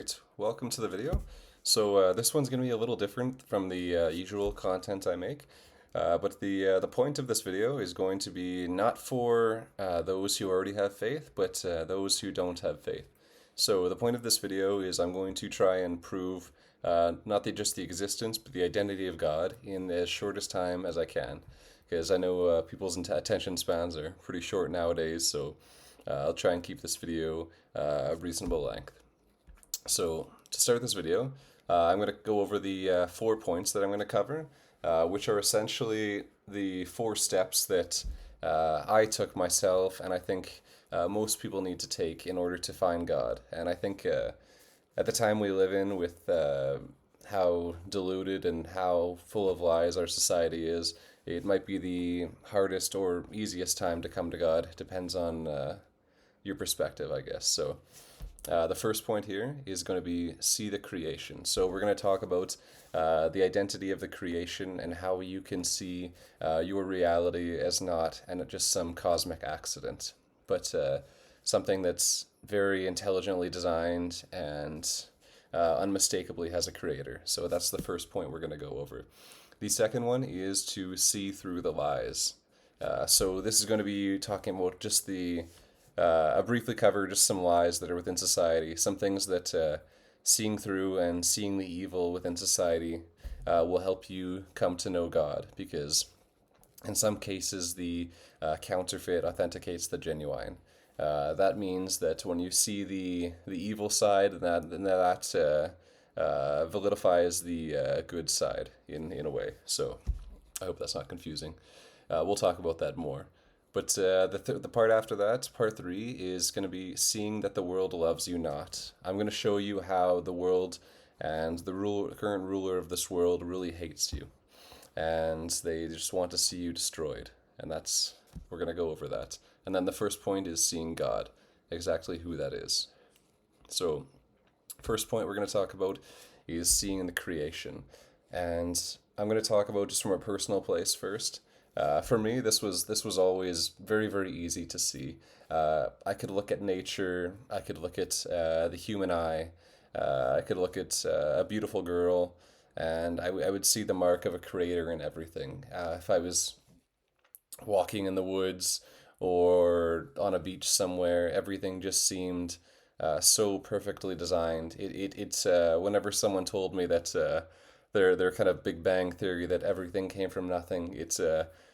Right, welcome to the video. This one's going to be a little different from the usual content I make, but the point of this video is going to be not for those who already have faith, but those who don't have faith. So the point of this video is I'm going to try and prove not just the existence, but the identity of God in as shortest time as I can, because I know people's attention spans are pretty short nowadays. So I'll try and keep this video a reasonable length. So to start this video, I'm going to go over the 4 points that I'm going to cover, which are essentially the 4 steps that I took myself, and I think most people need to take in order to find God. And I think at the time we live in, with how deluded and how full of lies our society is, it might be the hardest or easiest time to come to God. It depends on your perspective, I guess. So the first point here is going to be see the creation. So we're going to talk about the identity of the creation and how you can see your reality as not and just some cosmic accident, but something that's very intelligently designed and unmistakably has a creator. So that's the first point we're going to go over. The second one is to see through the lies. So this is going to be talking about just I'll briefly cover just some lies that are within society, some things that seeing through and seeing the evil within society will help you come to know God, because in some cases the counterfeit authenticates the genuine. That means that when you see the evil side, that validifies the good side in a way. So I hope that's not confusing. We'll talk about that more. But the part after that, part three, is going to be seeing that the world loves you not. I'm going to show you how the world and the current ruler of this world really hates you, and they just want to see you destroyed. And we're going to go over that. And then the first point is seeing God, exactly who that is. So, first point we're going to talk about is seeing the creation. And I'm going to talk about just from a personal place first. For me, this was always very, very easy to see. I could look at nature. I could look at the human eye. I could look at a beautiful girl, and I would see the mark of a creator in everything. If I was walking in the woods or on a beach somewhere, everything just seemed so perfectly designed. It's whenever someone told me that their kind of Big Bang theory, that everything came from nothing,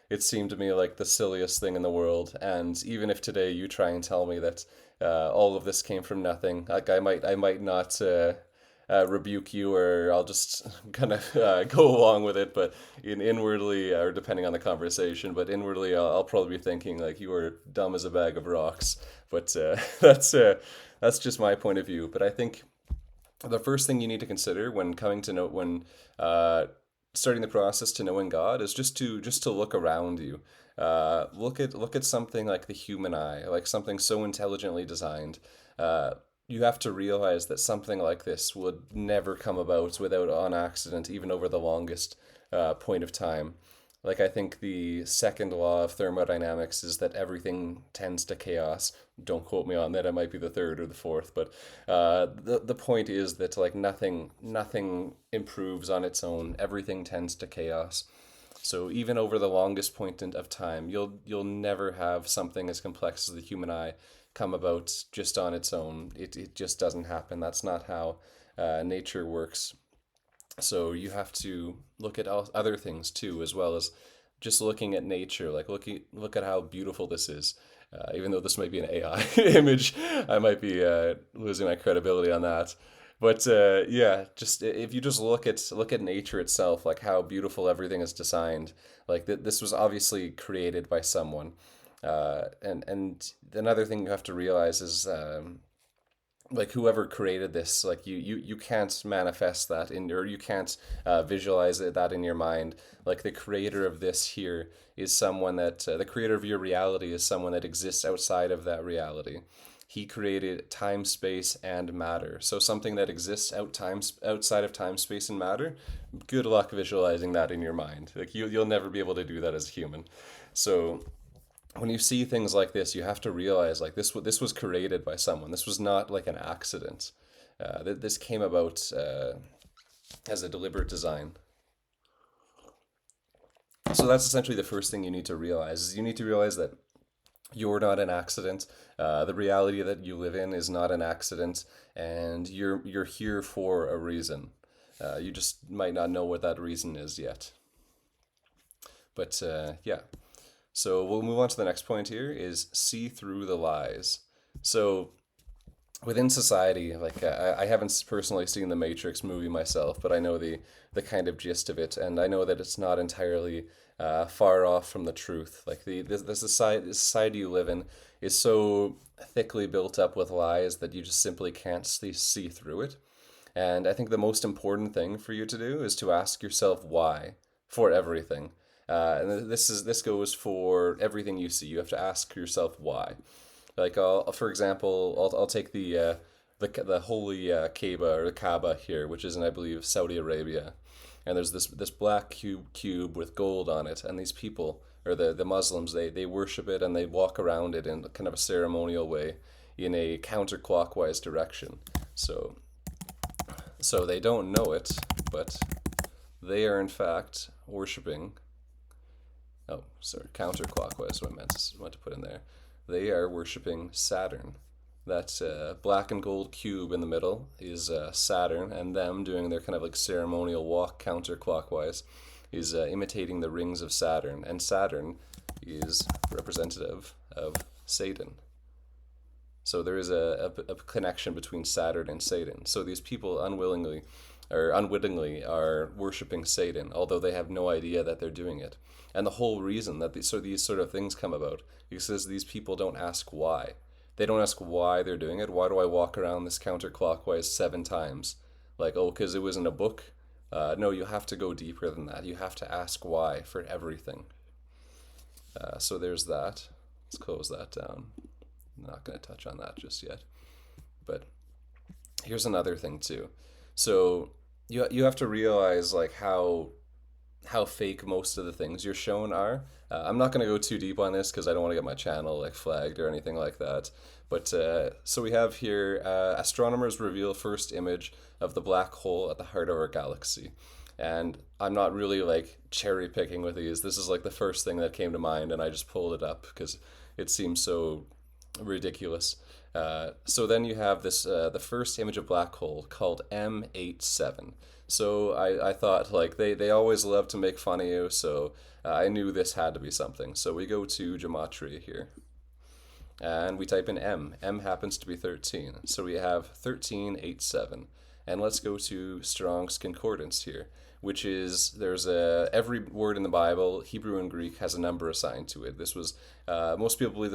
it seemed to me like the silliest thing in the world. And even if today you try and tell me that all of this came from nothing, like I might not rebuke you, or I'll just kind of go along with it. But inwardly, or depending on the conversation, but inwardly, I'll probably be thinking like you are dumb as a bag of rocks. But that's just my point of view. But I think the first thing you need to consider when coming to know when starting the process to knowing God is just to look around you. Look at something like the human eye, like something so intelligently designed. You have to realize that something like this would never come about without on accident, even over the longest point of time. Like, I think the second law of thermodynamics is that everything tends to chaos. Don't quote me on that. It might be the third or the fourth, but the point is that like nothing improves on its own. Everything tends to chaos. So even over the longest point of time, you'll never have something as complex as the human eye come about just on its own. It just doesn't happen. That's not how nature works. So you have to look at other things too, as well as just looking at nature. Like look at how beautiful this is. Even though this might be an AI image, I might be losing my credibility on that. But yeah, just if you just look at nature itself, like how beautiful everything is designed. Like this was obviously created by someone. And another thing you have to realize is like whoever created this, like you can't manifest that in, or you can't visualize that in your mind. Like the creator of this here is someone that the creator of your reality is someone that exists outside of that reality. He created time, space, and matter. So something that exists outside of time, space, and matter. Good luck visualizing that in your mind. Like you'll never be able to do that as a human. So when you see things like this, you have to realize like this was created by someone. This was not like an accident. This came about as a deliberate design. So that's essentially the first thing you need to realize is you need to realize that you're not an accident. The reality that you live in is not an accident, and you're here for a reason. You just might not know what that reason is yet. But yeah, so we'll move on to the next point here is see through the lies. So within society, like I haven't personally seen the Matrix movie myself, but I know the kind of gist of it, and I know that it's not entirely far off from the truth. Like the society you live in is so thickly built up with lies that you just simply can't see through it. And I think the most important thing for you to do is to ask yourself why for everything. And this goes for everything you see. You have to ask yourself why. Like for example, I'll take the holy Kaaba or the Kaaba here, which is in I believe Saudi Arabia, and there's this black cube with gold on it, and these people or the Muslims they worship it and they walk around it in kind of a ceremonial way in a counterclockwise direction. So they don't know it, but they are in fact worshiping. Oh, sorry, counterclockwise. What I meant to put in there. They are worshiping Saturn. That black and gold cube in the middle is Saturn, and them doing their kind of like ceremonial walk counterclockwise is imitating the rings of Saturn, and Saturn is representative of Satan. So there is a connection between Saturn and Satan. So these people unwillingly or unwittingly are worshiping Satan, although they have no idea that they're doing it. And the whole reason that these sort of things come about is because these people don't ask why. They don't ask why they're doing it. Why do I walk around this counterclockwise 7 times? Like, oh, because it was in a book? No, you have to go deeper than that. You have to ask why for everything. So there's that. Let's close that down. I'm not going to touch on that just yet. But here's another thing too. So you have to realize like how fake most of the things you're shown are. I'm not going to go too deep on this because I don't want to get my channel like flagged or anything like that. But so we have here astronomers reveal first image of the black hole at the heart of our galaxy. And I'm not really like cherry picking with these. This is like the first thing that came to mind, and I just pulled it up because it seems so ridiculous. So then you have this the first image of black hole called M87. So I thought like they always love to make fun of you, so I knew this had to be something. So we go to gematria here, and we type in M. M happens to be 13, so we have 1387. And let's go to Strong's Concordance here, which is there's a every word in the Bible, Hebrew and Greek, has a number assigned to it. This was most people believe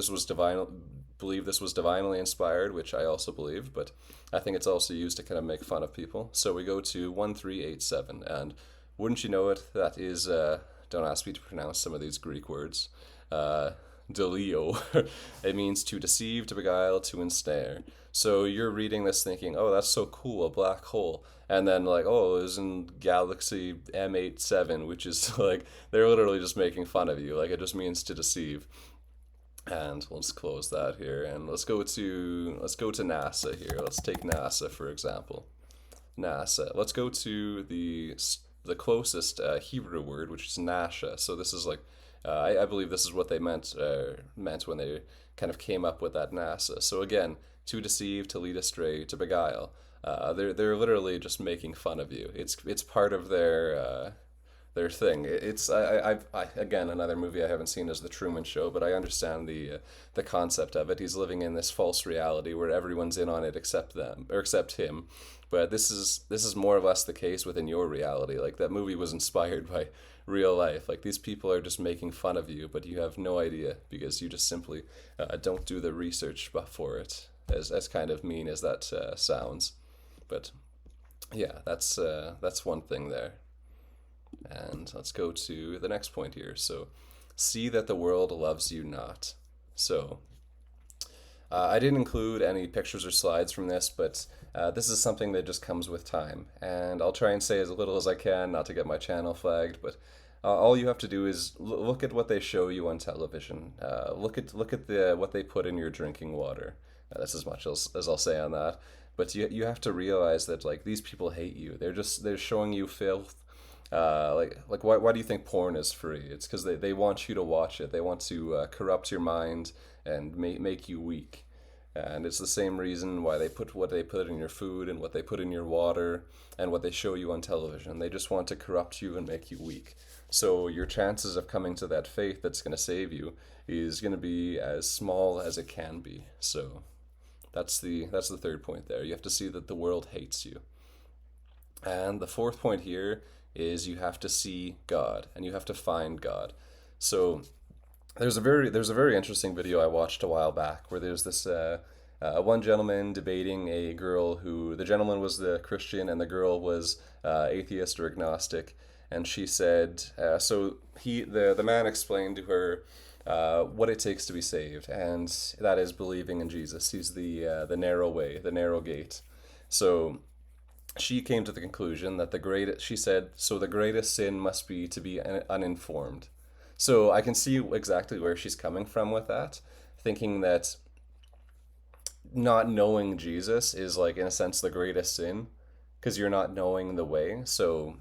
this was divinely inspired, which I also believe, but I think it's also used to kind of make fun of people. So we go to 1387, and wouldn't you know it, that is don't ask me to pronounce some of these Greek words. Delio. It means to deceive, to beguile, to ensnare. So you're reading this thinking, oh, that's so cool, a black hole. And then like, oh, it was in Galaxy M87, which is like, they're literally just making fun of you. Like it just means to deceive. And let's close that here and let's go to NASA here. Let's take NASA for example. NASA. Let's go to the closest Hebrew word, which is Nasha. So this is like I believe this is what they meant when they kind of came up with that NASA. So again, to deceive, to lead astray, to beguile. They're literally just making fun of you. It's part of their thing. It's I again another movie I haven't seen is The Truman Show, but I understand the concept of it. He's living in this false reality where everyone's in on it except them or except him. But this is more or less the case within your reality. Like that movie was inspired by real life. Like these people are just making fun of you, but you have no idea because you just simply don't do the research for it. As kind of mean as that sounds, but yeah, that's one thing there. And let's go to the next point here. So, see that the world loves you not. So, I didn't include any pictures or slides from this, but this is something that just comes with time. And I'll try and say as little as I can, not to get my channel flagged, but all you have to do is look at what they show you on television. Look at what they put in your drinking water. That's as much as I'll say on that. But you have to realize that like these people hate you. They're showing you filth. Like why do you think porn is free? It's because they want you to watch it. They want to corrupt your mind and make you weak. And it's the same reason why they put what they put in your food and what they put in your water and what they show you on television. They just want to corrupt you and make you weak. So your chances of coming to that faith that's going to save you is going to be as small as it can be. So that's the third point there. You have to see that the world hates you. And the fourth point here is you have to see God and you have to find God. So there's a very interesting video I watched a while back where there's this one gentleman debating a girl who the gentleman was the Christian and the girl was atheist or agnostic, and she said so the man explained to her what it takes to be saved, and that is believing in Jesus. He's the narrow way, the narrow gate. So she came to the conclusion that she said, so the greatest sin must be to be uninformed. So I can see exactly where she's coming from with that, thinking that not knowing Jesus is like in a sense the greatest sin because you're not knowing the way. So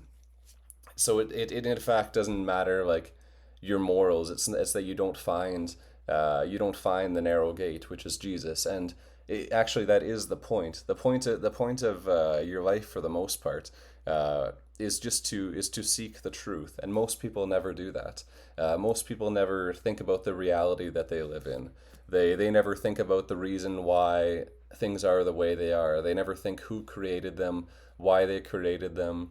it in fact doesn't matter like your morals. It's that you don't find the narrow gate, which is Jesus, and actually that is the point. The point of your life for the most part is to seek the truth, and most people never do that. Most people never think about the reality that they live in. They never think about the reason why things are the way they are. They never think who created them, why they created them,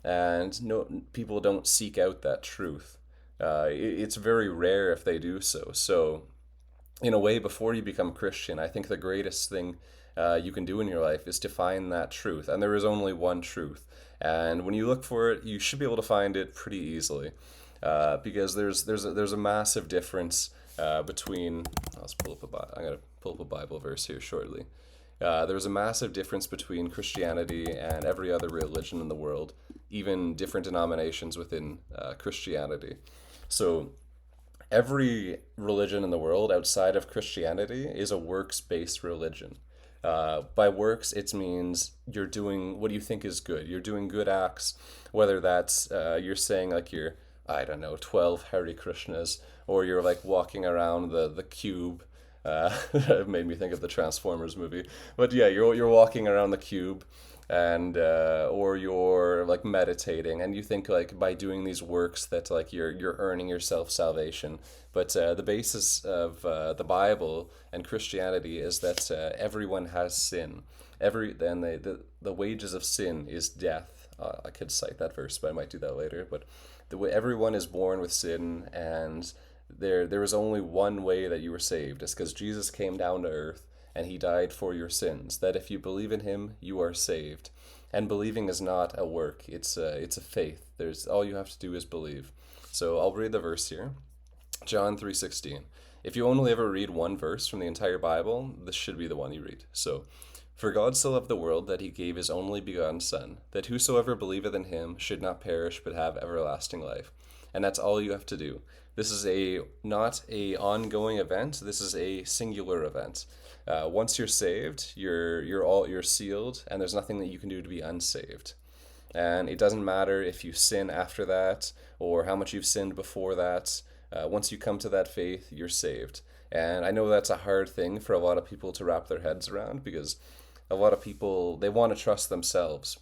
and no people don't seek out that truth. It's very rare if they do so. So in a way, before you become a Christian, I think the greatest thing you can do in your life is to find that truth. And there is only one truth. And when you look for it, you should be able to find it pretty easily. Because there's a massive difference between. Let's pull up I'm gonna pull up a Bible verse here shortly. There's a massive difference between Christianity and every other religion in the world, even different denominations within Christianity. So every religion in the world outside of Christianity is a works-based religion. By works, it means you're doing what you think is good. You're doing good acts, whether that's you're saying like you're, I don't know, 12 Hare Krishnas, or you're like walking around the cube. It made me think of the Transformers movie. But yeah, you're walking around the cube, and or you're like meditating, and you think like by doing these works that like you're earning yourself salvation. But the basis of the Bible and Christianity is that everyone has sin. The wages of sin is death. I could cite that verse, but I might do that later. But the way everyone is born with sin, and there is only one way that you were saved. It's because Jesus came down to earth and he died for your sins. That if you believe in him, you are saved. And believing is not a work; it's a faith. There's all you have to do is believe. So I'll read the verse here. John 3:16. If you only ever read one verse from the entire Bible, this should be the one you read. So, for God so loved the world that he gave his only begotten Son, that whosoever believeth in him should not perish but have everlasting life. And that's all you have to do. This is not a ongoing event. This is a singular event. Once you're saved, you're sealed, and there's nothing that you can do to be unsaved. And it doesn't matter if you sin after that or how much you've sinned before that. Once you come to that faith, you're saved. And I know that's a hard thing for a lot of people to wrap their heads around, because a lot of people, they want to trust themselves,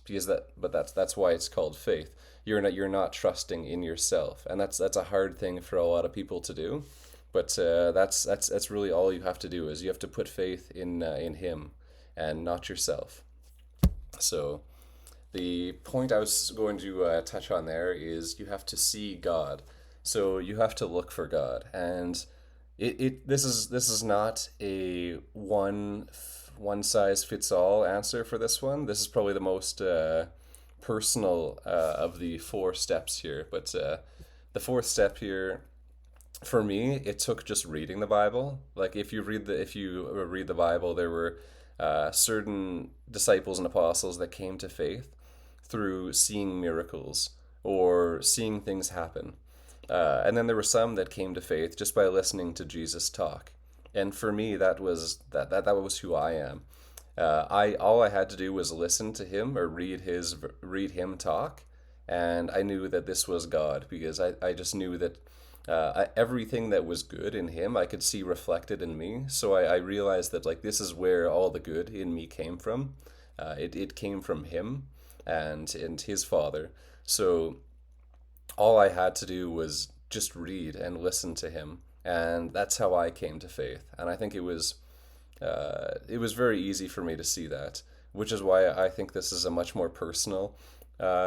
but that's why it's called faith. You're not trusting in yourself, and that's a hard thing for a lot of people to do. But that's really all you have to do, is you have to put faith in him and not yourself. So the point I was going to touch on there is you have to see God. So you have to look for God, and this is not a one size fits all answer for this one. This is probably the most personal of the four steps here. But the fourth step here, for me, it took just reading the Bible. Like if you read the Bible, there were certain disciples and apostles that came to faith through seeing miracles or seeing things happen. And then there were some that came to faith just by listening to Jesus talk. And for me, that was who I am. I all I had to do was listen to him or read him talk, and I knew that this was God because I just knew that everything that was good in him I could see reflected in me. So I realized that like this is where all the good in me came from. It came from him and his father. So all I had to do was just read and listen to him, and that's how I came to faith. And I think it was very easy for me to see that, which is why I think this is a much more personal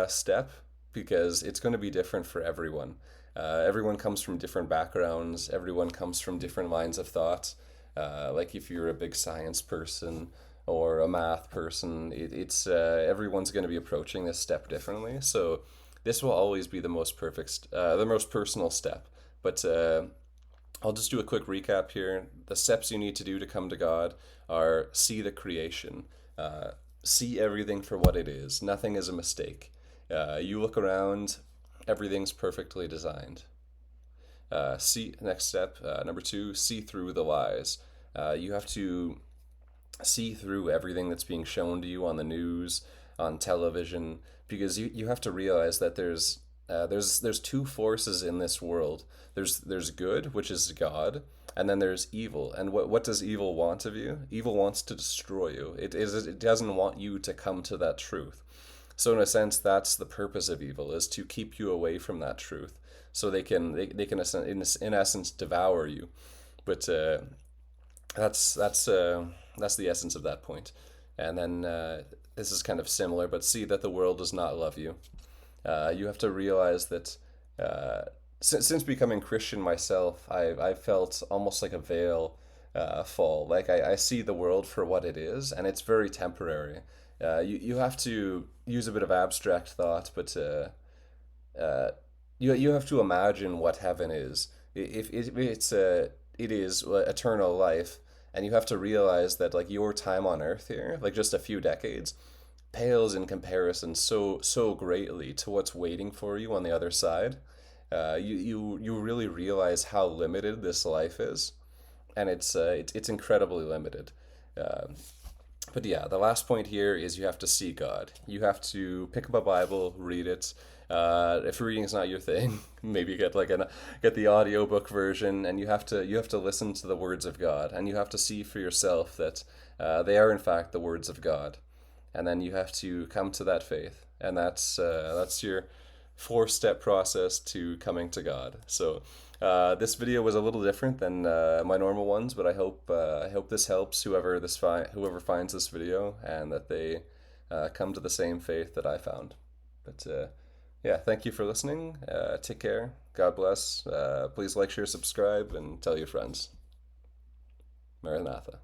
step because it's going to be different for everyone. Everyone comes from different backgrounds. Everyone comes from different lines of thought. Like if you're a big science person or a math person, it's everyone's going to be approaching this step differently. So this will always be the most the most personal step. But I'll just do a quick recap here. The steps you need to do to come to God are see the creation, see everything for what it is. Nothing is a mistake. You look around, everything's perfectly designed. See next step, number two, see through the lies. You have to see through everything that's being shown to you on the news, on television, because you have to realize that there's two forces in this world. There's good, which is God, and then there's evil. And what does evil want of you? Evil wants to destroy you. It doesn't want you to come to that truth. So in a sense, that's the purpose of evil, is to keep you away from that truth, so they can in essence devour you. But that's the essence of that point. And then this is kind of similar, but see that the world does not love you. You have to realize that since becoming Christian myself, I felt almost like a veil fall. Like I see the world for what it is, and it's very temporary. You have to use a bit of abstract thought, but you have to imagine what heaven is. If it's it is eternal life, and you have to realize that like your time on Earth here, like just a few decades, pales in comparison so greatly to what's waiting for you on the other side. You really realize how limited this life is, and it's incredibly limited. Uh, but yeah, the last point here is you have to see God. You have to pick up a Bible, read it. If reading is not your thing, maybe get the audiobook version, and you have to listen to the words of God, and you have to see for yourself that they are in fact the words of God, and then you have to come to that faith, and that's your four-step process to coming to God. So this video was a little different than my normal ones, but I hope this helps whoever finds this video, and that they come to the same faith that I found. But yeah, thank you for listening. Take care. God bless. Please like, share, subscribe, and tell your friends. Maranatha.